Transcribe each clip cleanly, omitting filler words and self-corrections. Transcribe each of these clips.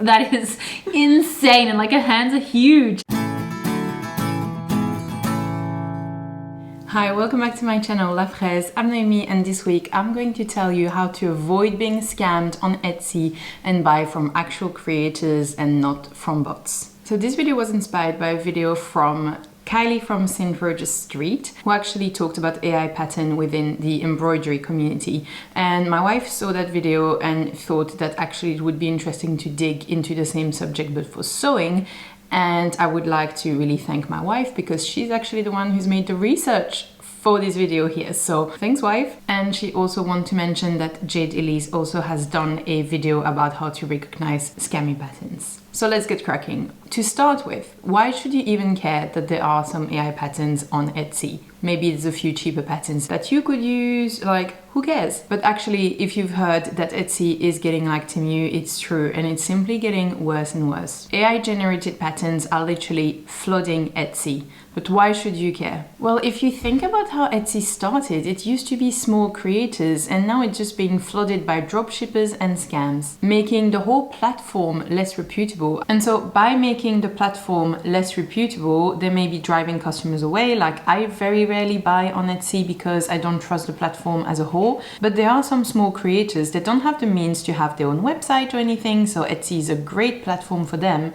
That is insane, and like her hands are huge. Hi, welcome back to my channel La Fraise. I'm Noémie, and this week I'm going to tell you how to avoid being scammed on Etsy and buy from actual creators and not from bots. So this video was inspired by a video from Kylie from St. Roger's Street, who actually talked about AI pattern within the embroidery community. And my wife saw that video and thought that actually it would be interesting to dig into the same subject but for sewing. And I would like to really thank my wife because she's actually the one who's made the research for this video here. So thanks, wife. And she also wants to mention that Jade Elise also has done a video about how to recognize scammy patterns. So let's get cracking. To start with, why should you even care that there are some AI patterns on Etsy? Maybe there's a few cheaper patterns that you could use, like who cares? But actually, if you've heard that Etsy is getting like Temu, it's true, and it's simply getting worse and worse. AI generated patterns are literally flooding Etsy. But why should you care? Well, if you think about how Etsy started, it used to be small creators and now it's just being flooded by dropshippers and scams, making the whole platform less reputable. And so by making the platform less reputable, they may be driving customers away. Like I very rarely buy on Etsy because I don't trust the platform as a whole. But there are some small creators that don't have the means to have their own website or anything. So Etsy is a great platform for them.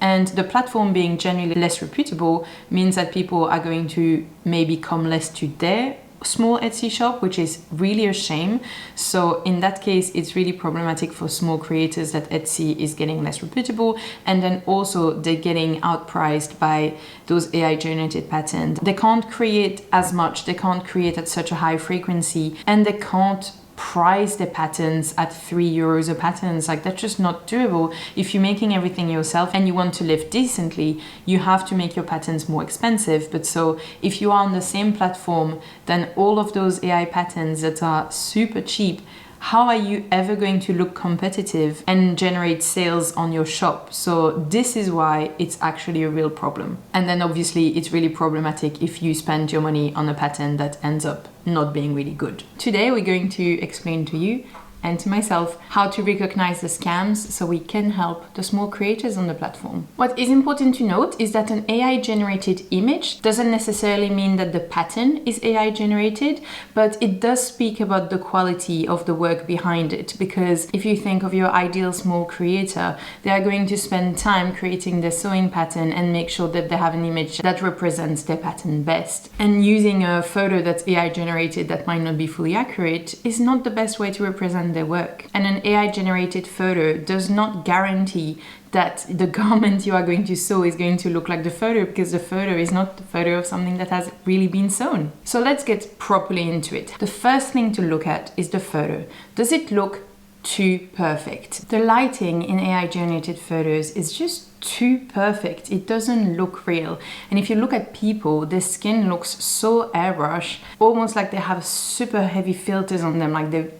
And the platform being generally less reputable means that people are going to maybe come less to their small Etsy shop, which is really a shame. So in that case, it's really problematic for small creators that Etsy is getting less reputable. And then also they're getting outpriced by those AI generated patterns. They can't create as much, they can't create at such a high frequency, and they can't price the patterns at €3 a pattern. Like that's just not doable. If you're making everything yourself and you want to live decently, you have to make your patterns more expensive. But so if you are on the same platform, then all of those AI patterns that are super cheap, how are you ever going to look competitive and generate sales on your shop? So this is why it's actually a real problem. And then obviously it's really problematic if you spend your money on a pattern that ends up not being really good. Today we're going to explain to you and to myself how to recognize the scams so we can help the small creators on the platform. What is important to note is that an AI generated image doesn't necessarily mean that the pattern is AI generated, but it does speak about the quality of the work behind it. Because if you think of your ideal small creator, they are going to spend time creating their sewing pattern and make sure that they have an image that represents their pattern best. And using a photo that's AI generated that might not be fully accurate is not the best way to represent their work. And an AI generated photo does not guarantee that the garment you are going to sew is going to look like the photo, because the photo is not the photo of something that has really been sewn. So let's get properly into it. The first thing to look at is the photo. Does it look too perfect? The lighting in AI generated photos is just too perfect. It doesn't look real. And if you look at people, their skin looks so airbrushed, almost like they have super heavy filters on them, like the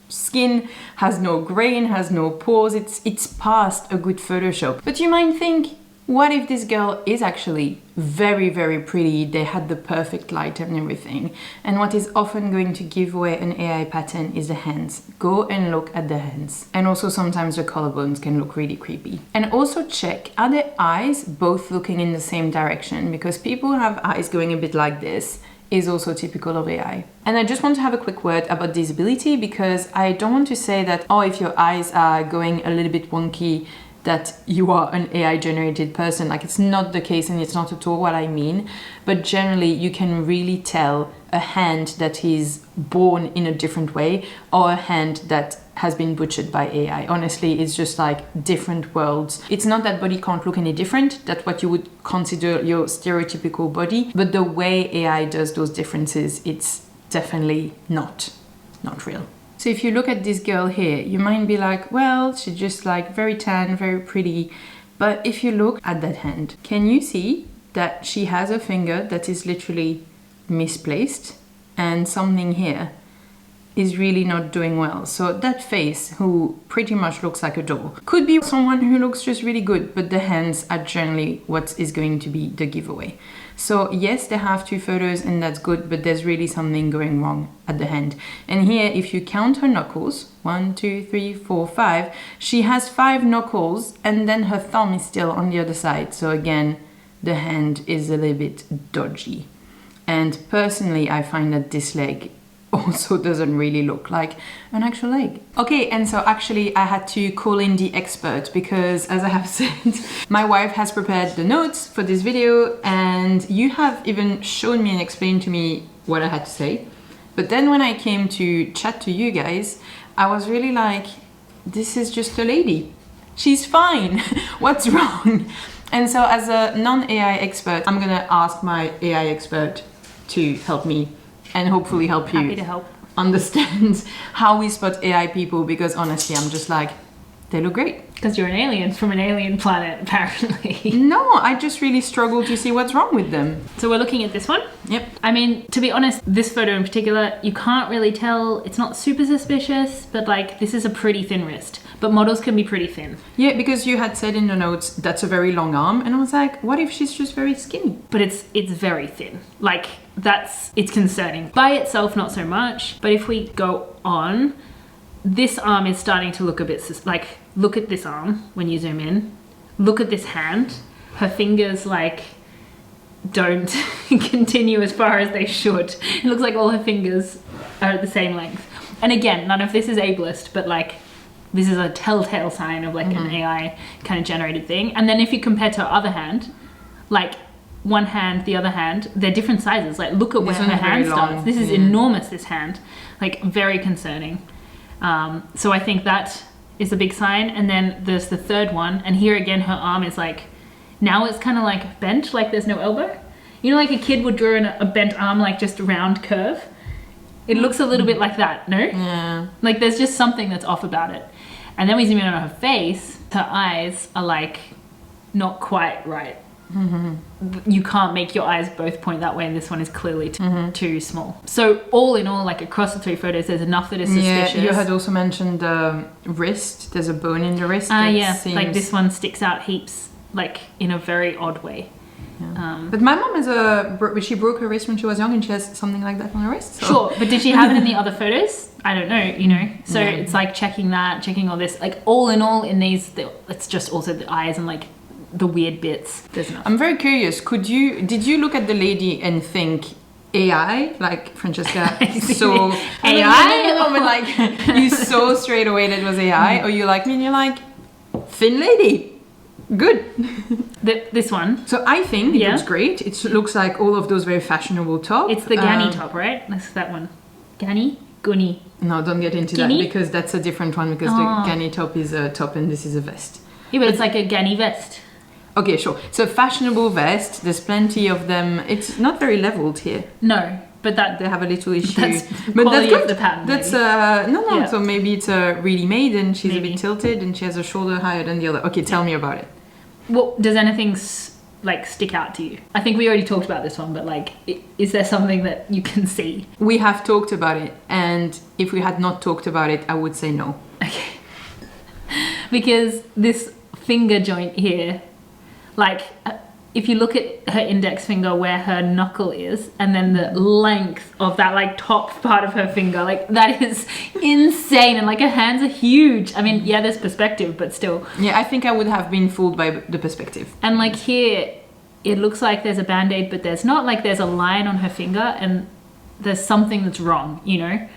skin has no grain, has no pores. It's past a good Photoshop. But you might think, what if this girl is actually very, very pretty? They had the perfect light and everything. And what is often going to give away an AI pattern is the hands. Go and look at the hands. And also sometimes the collarbones can look really creepy. And also check, are their eyes both looking in the same direction? Because people who have eyes going a bit like this is also typical of AI. And I just want to have a quick word about disability, because I don't want to say that, oh, if your eyes are going a little bit wonky, that you are an AI generated person. Like it's not the case, and it's not at all what I mean. But generally you can really tell a hand that is born in a different way or a hand that has been butchered by AI. Honestly, it's just like different worlds. It's not that body can't look any different, that's what you would consider your stereotypical body, but the way AI does those differences, it's definitely not real. So if you look at this girl here, you might be like, well, she's just like very tan, very pretty. But if you look at that hand, can you see that she has a finger that is literally misplaced and something here is really not doing well. So that face, who pretty much looks like a doll, could be someone who looks just really good, but the hands are generally what is going to be the giveaway. So yes, they have 2 photos and that's good, but there's really something going wrong at the hand. And here, if you count her knuckles, 1, 2, 3, 4, 5, she has 5 knuckles and then her thumb is still on the other side. So again, the hand is a little bit dodgy. And personally, I find that this leg also doesn't really look like an actual leg. Okay, and so actually I had to call in the expert because, as I have said, my wife has prepared the notes for this video and you have even shown me and explained to me what I had to say. But then when I came to chat to you guys, I was really like, this is just a lady. She's fine. What's wrong? And so as a non-AI expert, I'm gonna ask my AI expert to help me and hopefully help you Happy to help. understand how we spot AI people, because honestly, I'm just like, they look great. Because you're an alien from an alien planet, apparently. No, I just really struggle to see what's wrong with them. So we're looking at this one. Yep. I mean, to be honest, this photo in particular, you can't really tell. It's not super suspicious, but like this is a pretty thin wrist. But models can be pretty thin. Yeah, because you had said in the notes, that's a very long arm. And I was like, what if she's just very skinny? But it's very thin. Like it's concerning. By itself, not so much. But if we go on, this arm is starting to look a bit like, look at this arm when you zoom in. Look at this hand. Her fingers like don't continue as far as they should. It looks like all her fingers are at the same length. And again, none of this is ableist, but like this is a telltale sign of like an AI kind of generated thing. And then if you compare to her other hand, like one hand, the other hand, they're different sizes. Like look at where her hand starts. This is enormous, this hand. Like very concerning. So I think that is a big sign. And then there's the third one. And here again, her arm is like, now it's kind of like bent, like there's no elbow. You know, like a kid would draw in a bent arm, like just a round curve. It looks a little bit like that, no? Yeah. Like there's just something that's off about it. And then we zoom in on her face, her eyes are like not quite right. You can't make your eyes both point that way, and this one is clearly too small. So all in all, like across the 3 photos, there's enough that is suspicious. Yeah, you had also mentioned the wrist. There's a bone in the wrist. Yeah, seems... like this one sticks out heaps, like in a very odd way. Yeah. But my mom she broke her wrist when she was young, and she has something like that on her wrist. So. Sure, but did she have it in the other photos? I don't know, you know. So it's like checking all this. Like all in all, in these, it's just also the eyes and like the weird bits. There's enough. I'm very curious. Did you look at the lady and think AI, like Francesca? So AI, no, but like you saw straight away that it was AI, or you like me and you're like, thin lady. Good. This one. So I think it looks great. It looks like all of those very fashionable tops. It's the Gani top, right? That's that one. Gani? Guni. No, don't get into that because that's a different one, because the Gani top is a top and this is a vest. Yeah, but it's like a Gani vest. Okay, sure. So fashionable vest, there's plenty of them. It's not very leveled here. No, but that they have a little issue. That's but quality that's good. Of the pattern. That's no. Yeah. So maybe it's really made and she's a bit tilted and she has a shoulder higher than the other. Okay, tell me about it. Well, does anything like stick out to you? I think we already talked about this one, but like, is there something that you can see? We have talked about it, and if we had not talked about it, I would say no. Okay. Because this finger joint here, like if you look at her index finger where her knuckle is, and then the length of that like top part of her finger, like that is insane. And like her hands are huge. I mean, yeah, there's perspective, but still. Yeah, I think I would have been fooled by the perspective. And like here, it looks like there's a band-aid, but there's not. Like there's a line on her finger and there's something that's wrong, you know?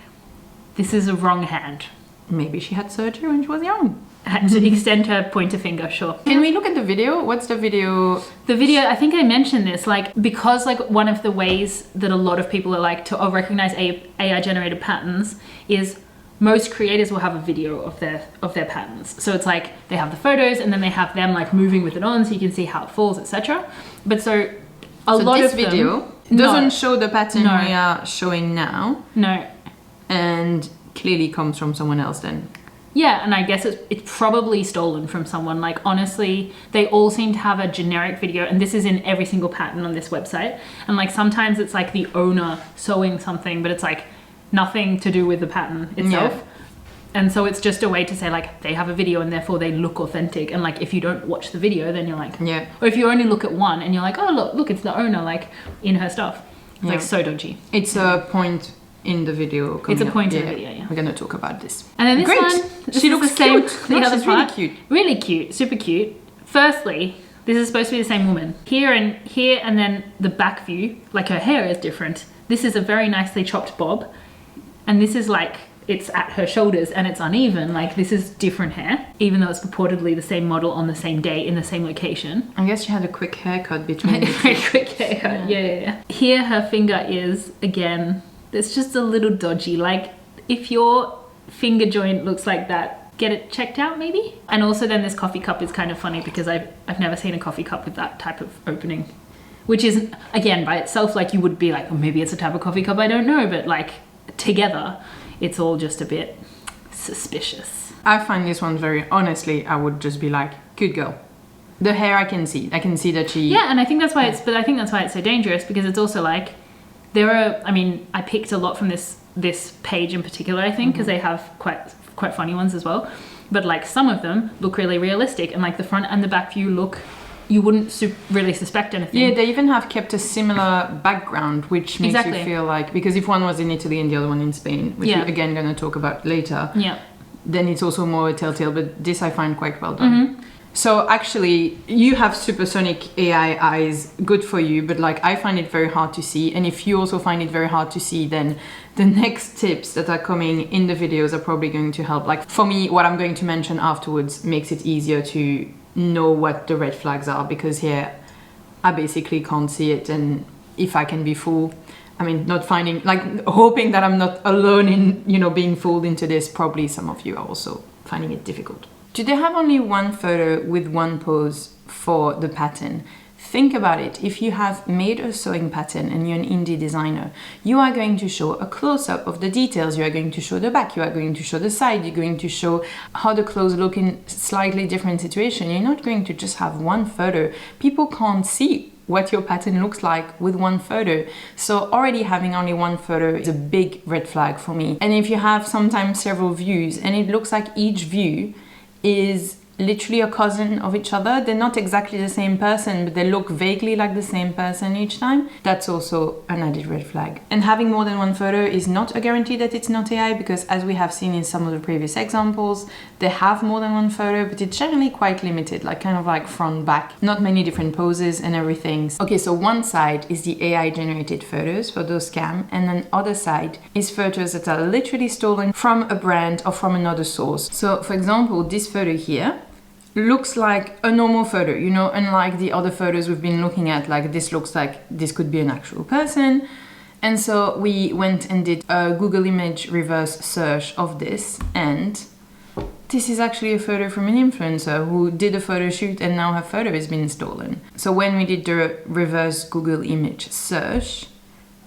This is a wrong hand. Maybe she had surgery when she was young. Had to extend her pointer finger, sure. Can we look at the video? What's the video? The video, I think I mentioned this, like, because like one of the ways that a lot of people are like to recognize AI generated patterns is most creators will have a video of their patterns. So it's like they have the photos and then they have them like moving with it on so you can see how it falls, etc. But so a lot of this video doesn't show the pattern we are showing now. No. And clearly comes from someone else then. Yeah, and I guess it's probably stolen from someone. Like, honestly, they all seem to have a generic video, and this is in every single pattern on this website. And like sometimes it's like the owner sewing something, but it's like nothing to do with the pattern itself. And so it's just a way to say, like, they have a video and therefore they look authentic. And, like, if you don't watch the video, then you're like... Yeah. Or if you only look at one and you're like, oh, look, it's the owner, like, in her stuff. It's, like, so dodgy. It's a point in the video. It's a point in the video, yeah. We're going to talk about this. And then this one... She looks the same, cute. The other she's part. really cute. Really cute. Super cute. Firstly, this is supposed to be the same woman. Here and then the back view, like, her hair is different. This is a very nicely chopped bob. And this is, like... it's at her shoulders and it's uneven. Like, this is different hair, even though it's purportedly the same model on the same day in the same location. I guess she had a quick haircut between. Very quick haircut, yeah. Here her finger is, again, it's just a little dodgy. Like, if your finger joint looks like that, get it checked out maybe. And also then this coffee cup is kind of funny because I've never seen a coffee cup with that type of opening. Which is, again, by itself, like, you would be like, oh, maybe it's a type of coffee cup, I don't know. But, like, together... it's all just a bit suspicious. I find this one very, honestly, I would just be like, good girl. The hair I can see that she... Yeah, and I think that's why it's so dangerous, because it's also like, there are, I mean, I picked a lot from this page in particular, I think, because they have quite funny ones as well. But, like, some of them look really realistic, and, like, the front and the back view look... you wouldn't really suspect anything. Yeah, they even have kept a similar background, which makes you feel like... because if one was in Italy and the other one in Spain, which we're again going to talk about later, then it's also more a telltale, but this I find quite well done. So actually, you have supersonic AI eyes, good for you, but, like, I find it very hard to see. And if you also find it very hard to see, then the next tips that are coming in the videos are probably going to help. Like, for me, what I'm going to mention afterwards makes it easier to know what the red flags are, because here I basically can't see it. And if I can be fooled, I mean, not finding, like, hoping that I'm not alone in, you know, being fooled into this, probably some of you are also finding it difficult. Do they have only one photo with one pose for the pattern? Think about it. If you have made a sewing pattern and you're an indie designer, you are going to show a close-up of the details. You are going to show the back. You are going to show the side. You're going to show how the clothes look in slightly different situation. You're not going to just have one photo. People can't see what your pattern looks like with one photo. So already having only one photo is a big red flag for me. And if you have sometimes several views and it looks like each view is literally a cousin of each other, they're not exactly the same person, but they look vaguely like the same person each time, that's also an added red flag. And having more than one photo is not a guarantee that it's not AI, because as we have seen in some of the previous examples, they have more than one photo, but it's generally quite limited, like kind of like front, back, not many different poses and everything. Okay, so one side is the AI generated photos for those scam, and then other side is photos that are literally stolen from a brand or from another source. So for example, this photo here looks like a normal photo, you know, unlike the other photos we've been looking at. Like, this looks like this could be an actual person. And so we went and did a Google image reverse search of this, and this is actually a photo from an influencer who did a photo shoot and now her photo has been stolen. So when we did the reverse Google image search,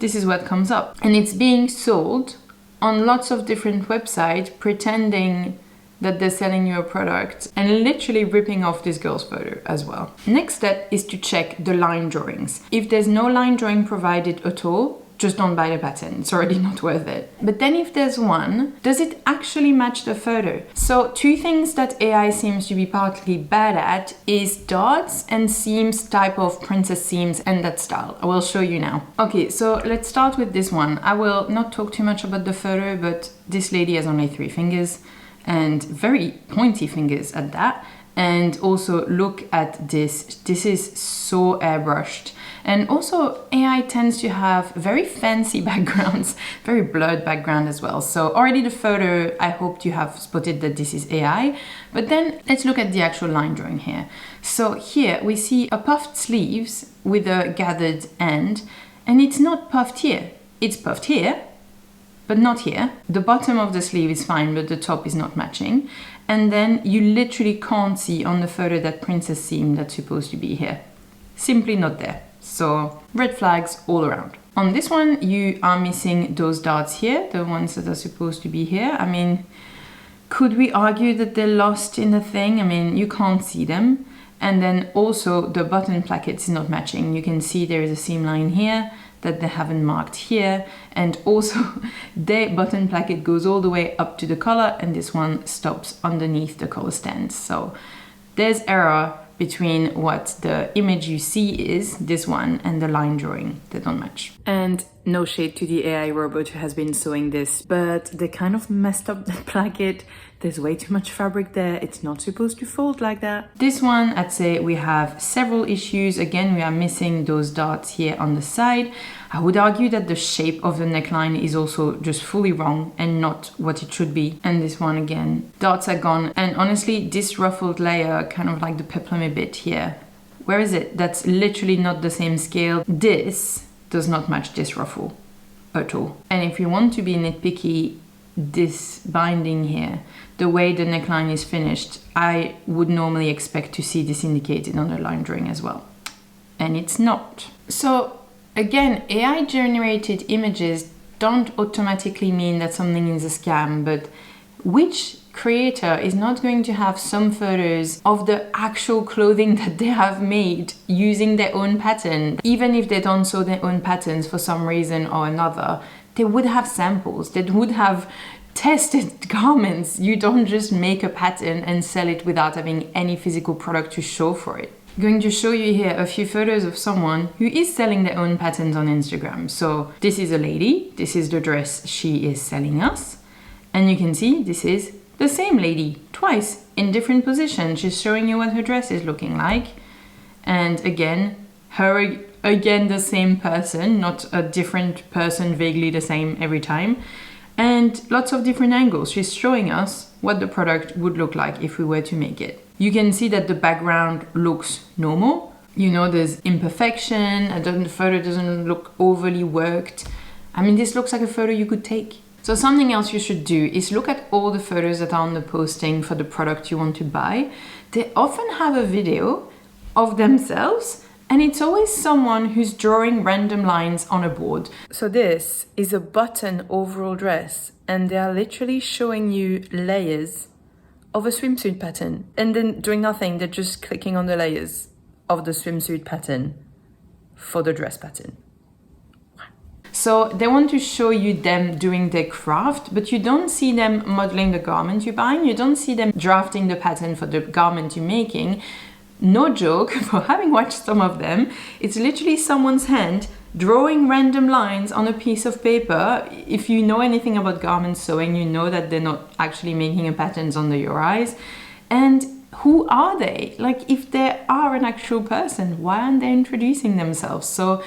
this is what comes up. And it's being sold on lots of different websites, pretending that they're selling you a product and literally ripping off this girl's photo as well. Next step is to check the line drawings. If there's no line drawing provided at all, just don't buy the pattern, it's already not worth it. But then if there's one, does it actually match the photo? So two things that AI seems to be partly bad at is dots and seams, type of princess seams and that style. I will show you now. Okay, so let's start with this one. I will not talk too much about the photo, but this lady has only 3 fingers. And very pointy fingers at that. And also look at this. This is so airbrushed. And also AI tends to have very fancy backgrounds, very blurred background as well. So already the photo, I hoped you have spotted that this is AI. But then let's look at the actual line drawing here. So here we see a puffed sleeves with a gathered end, and it's not puffed here. It's puffed here, but not here. The bottom of the sleeve is fine, but the top is not matching. And then you literally can't see on the photo that princess seam that's supposed to be here. Simply not there. So red flags all around. On this one, you are missing those dots here, the ones that are supposed to be here. I mean, could we argue that they're lost in the thing? I mean, you can't see them. And then also the button placket is not matching. You can see there is a seam line here that they haven't marked here. And also the button placket goes all the way up to the collar, and this one stops underneath the collar stand. So there's error between what the image you see is, this one, and the line drawing. They don't match. And no shade to the AI robot who has been sewing this, but they kind of messed up the placket. There's way too much fabric there. It's not supposed to fold like that. This one, I'd say we have several issues. Again, we are missing those dots here on the side. I would argue that the shape of the neckline is also just fully wrong and not what it should be. And this one again, dots are gone. And honestly, this ruffled layer, kind of like the peplum bit here, where is it? That's literally not the same scale. This does not match this ruffle at all. And if you want to be nitpicky, this binding here, the way the neckline is finished, I would normally expect to see this indicated on the line drawing as well. And it's not. So again, AI generated images don't automatically mean that something is a scam, but which creator is not going to have some photos of the actual clothing that they have made using their own pattern? Even if they don't sew their own patterns for some reason or another, they would have samples, they would have tested garments. You don't just make a pattern and sell it without having any physical product to show for it. I'm going to show you here a few photos of someone who is selling their own patterns on Instagram. So this is a lady, this is the dress she is selling us. And you can see this is the same lady twice in different positions. She's showing you what her dress is looking like. And again, again the same person, not a different person, vaguely the same every time. And lots of different angles. She's showing us what the product would look like if we were to make it. You can see that the background looks normal. You know, there's imperfection, the photo doesn't look overly worked. I mean, this looks like a photo you could take. So something else you should do is look at all the photos that are on the posting for the product you want to buy. They often have a video of themselves, and it's always someone who's drawing random lines on a board. So this is a button overall dress, and they are literally showing you layers of a swimsuit pattern and then doing nothing. They're just clicking on the layers of the swimsuit pattern for the dress pattern. So they want to show you them doing their craft, but you don't see them modeling the garment you're buying. You don't see them drafting the pattern for the garment you're making. No joke, for having watched some of them, it's literally someone's hand drawing random lines on a piece of paper. If you know anything about garment sewing, you know that they're not actually making a patterns under your eyes. And who are they? Like, if they are an actual person, why aren't they introducing themselves? So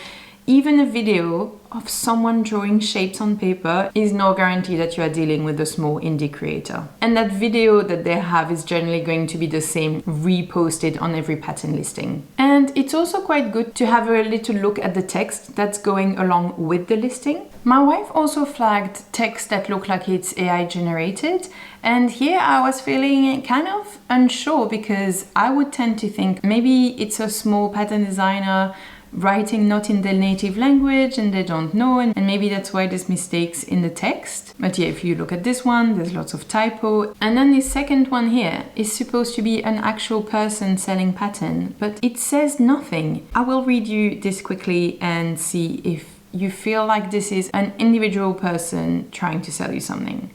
even a video of someone drawing shapes on paper is no guarantee that you are dealing with a small indie creator. And that video that they have is generally going to be the same, reposted on every pattern listing. And it's also quite good to have a little look at the text that's going along with the listing. My wife also flagged text that looked like it's AI generated. And here I was feeling kind of unsure, because I would tend to think maybe it's a small pattern designer writing not in their native language and they don't know, and maybe that's why there's mistakes in the text. But yeah, if you look at this one, there's lots of typo. And then the second one here is supposed to be an actual person selling pattern, but it says nothing. I will read you this quickly and see if you feel like this is an individual person trying to sell you something.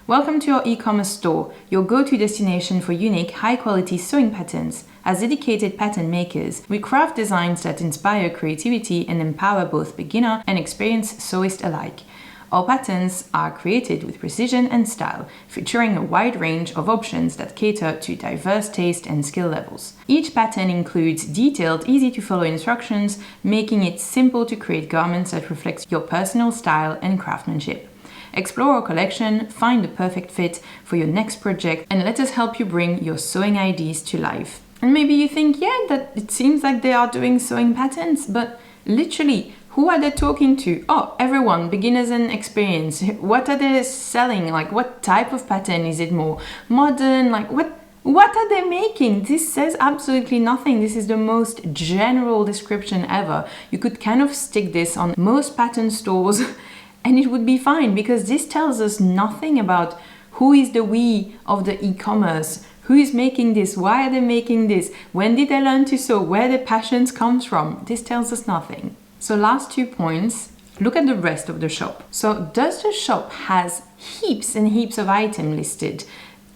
Welcome to our e-commerce store, your go-to destination for unique, high-quality sewing patterns. As dedicated pattern makers, we craft designs that inspire creativity and empower both beginner and experienced sewists alike. Our patterns are created with precision and style, featuring a wide range of options that cater to diverse taste and skill levels. Each pattern includes detailed, easy-to-follow instructions, making it simple to create garments that reflect your personal style and craftsmanship. Explore our collection, find the perfect fit for your next project, and let us help you bring your sewing ideas to life. And maybe you think, yeah, that it seems like they are doing sewing patterns, but literally, who are they talking to? Oh, everyone, beginners and experienced. What are they selling? Like, what type of pattern? Is it more modern? Like, what are they making? This says absolutely nothing. This is the most general description ever. You could kind of stick this on most pattern stores and it would be fine, because this tells us nothing about who is the we of the e-commerce, Who is making this? Why are they making this? When did they learn to sew? Where the passions comes from? This tells us nothing. So last 2 points, look at the rest of the shop. So does the shop has heaps and heaps of items listed,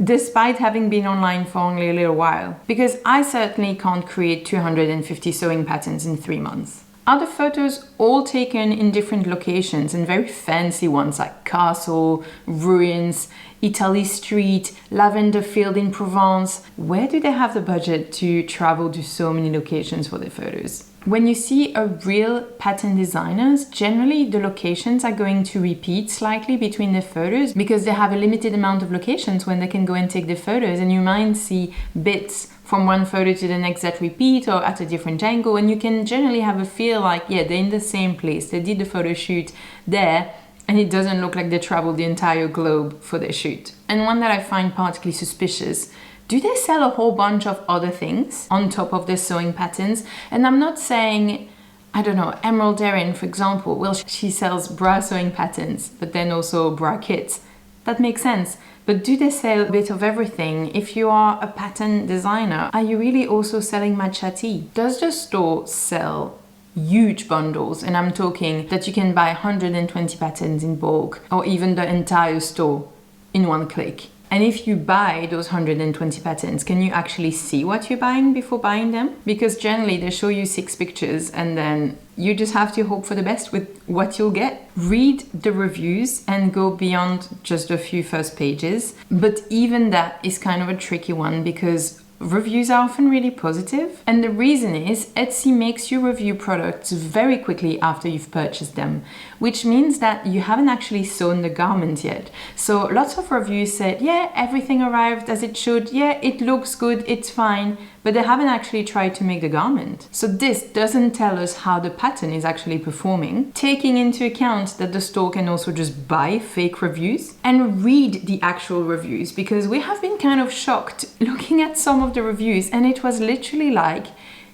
despite having been online for only a little while? Because I certainly can't create 250 sewing patterns in 3 months. Are the photos all taken in different locations and very fancy ones like castle, ruins, Italy street, lavender field in Provence? Where do they have the budget to travel to so many locations for their photos? When you see a real pattern designers, generally the locations are going to repeat slightly between the photos because they have a limited amount of locations when they can go and take the photos, and you might see bits from one photo to the next that repeat or at a different angle, and you can generally have a feel like, yeah, they're in the same place. They did the photo shoot there, and it doesn't look like they traveled the entire globe for their shoot. And one that I find particularly suspicious, do they sell a whole bunch of other things on top of their sewing patterns? And I'm not saying, I don't know, Emerald Erin, for example, well, she sells bra sewing patterns, but then also bra kits. That makes sense. But do they sell a bit of everything? If you are a pattern designer, are you really also selling matcha tea? Does the store sell huge bundles? And I'm talking that you can buy 120 patterns in bulk, or even the entire store in one click. And if you buy those 120 patterns, can you actually see what you're buying before buying them? Because generally they show you 6 pictures and then you just have to hope for the best with what you'll get. Read the reviews and go beyond just a few first pages. But even that is kind of a tricky one because reviews are often really positive, and the reason is Etsy makes you review products very quickly after you've purchased them, which means that you haven't actually sewn the garment yet. So lots of reviews said, yeah, everything arrived as it should, yeah, it looks good, it's fine, but they haven't actually tried to make the garment. So this doesn't tell us how the pattern is actually performing, taking into account that the store can also just buy fake reviews. And read the actual reviews, because we have been kind of shocked looking at some of the reviews, and it was literally like,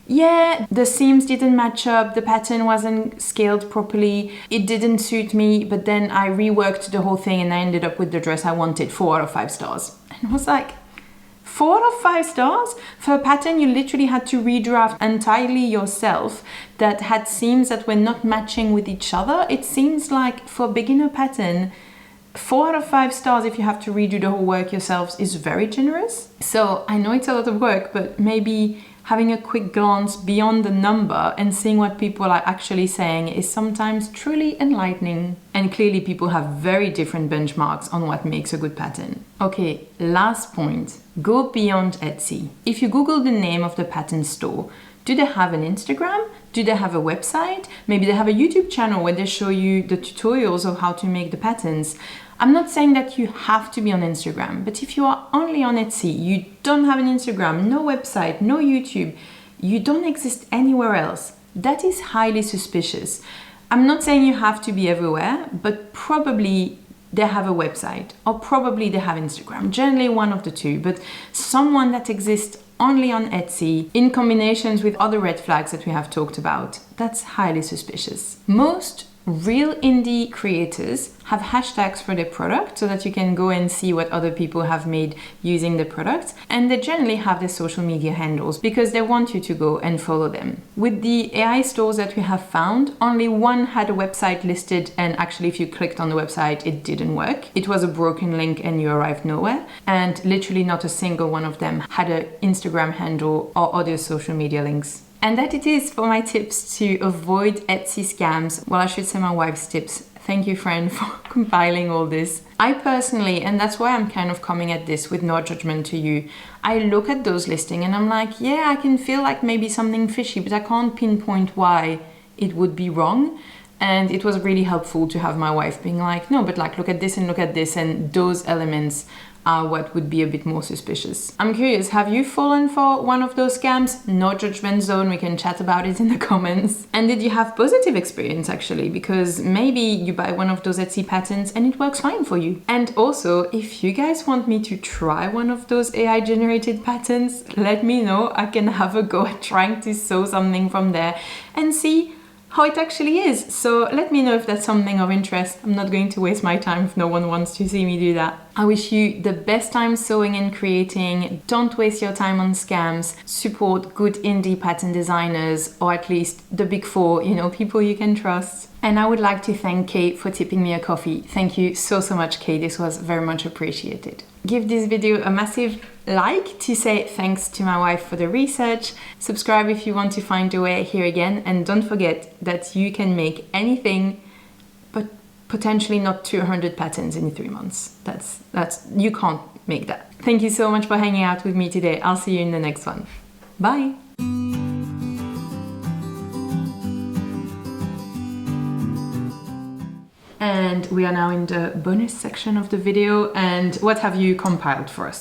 yeah, the seams didn't match up, the pattern wasn't scaled properly, it didn't suit me, but then I reworked the whole thing and I ended up with the dress I wanted, 4 out of 5 stars. And I was like, 4 out of 5 stars? For a pattern you literally had to redraft entirely yourself that had seams that were not matching with each other? It seems like for a beginner pattern, 4 out of 5 stars if you have to redo the whole work yourselves is very generous. So I know it's a lot of work, but maybe having a quick glance beyond the number and seeing what people are actually saying is sometimes truly enlightening. And clearly people have very different benchmarks on what makes a good pattern. Okay, last point. Go beyond Etsy. If you Google the name of the pattern store, do they have an Instagram? Do they have a website? Maybe they have a YouTube channel where they show you the tutorials of how to make the patterns. I'm not saying that you have to be on Instagram, but if you are only on Etsy, you don't have an Instagram, no website, no YouTube, you don't exist anywhere else, that is highly suspicious. I'm not saying you have to be everywhere, but probably they have a website or probably they have Instagram, generally one of the two, but someone that exists only on Etsy in combinations with other red flags that we have talked about, that's highly suspicious. Most real indie creators have hashtags for their product so that you can go and see what other people have made using the product, and they generally have their social media handles because they want you to go and follow them. With the AI stores that we have found, only one had a website listed, and actually if you clicked on the website it didn't work. It was a broken link and you arrived nowhere, and literally not a single one of them had an Instagram handle or other social media links. And that it is for my tips to avoid Etsy scams. Well, I should say my wife's tips. Thank you, friend, for compiling all this. I personally, and that's why I'm kind of coming at this with no judgment to you, I look at those listings and I'm like, yeah, I can feel like maybe something fishy, but I can't pinpoint why it would be wrong. And it was really helpful to have my wife being like, no, but like, look at this and look at this, and those elements are what would be a bit more suspicious. I'm curious, have you fallen for one of those scams? No judgment zone, we can chat about it in the comments. And did you have positive experience actually? Because maybe you buy one of those Etsy patterns and it works fine for you. And also, if you guys want me to try one of those AI generated patterns, let me know. I can have a go at trying to sew something from there and see how it actually is. So let me know if that's something of interest. I'm not going to waste my time if no one wants to see me do that. I wish you the best time sewing and creating. Don't waste your time on scams. Support good indie pattern designers, or at least the big four, you know, people you can trust. And I would like to thank Kate for tipping me a coffee. Thank you so much, Kate. This was very much appreciated. Give this video a massive like to say thanks to my wife for the research. Subscribe if you want to find your way here again. And don't forget that you can make anything, but potentially not 200 patterns in 3 months. That's you can't make that. Thank you so much for hanging out with me today. I'll see you in the next one. Bye. And we are now in the bonus section of the video. And what have you compiled for us?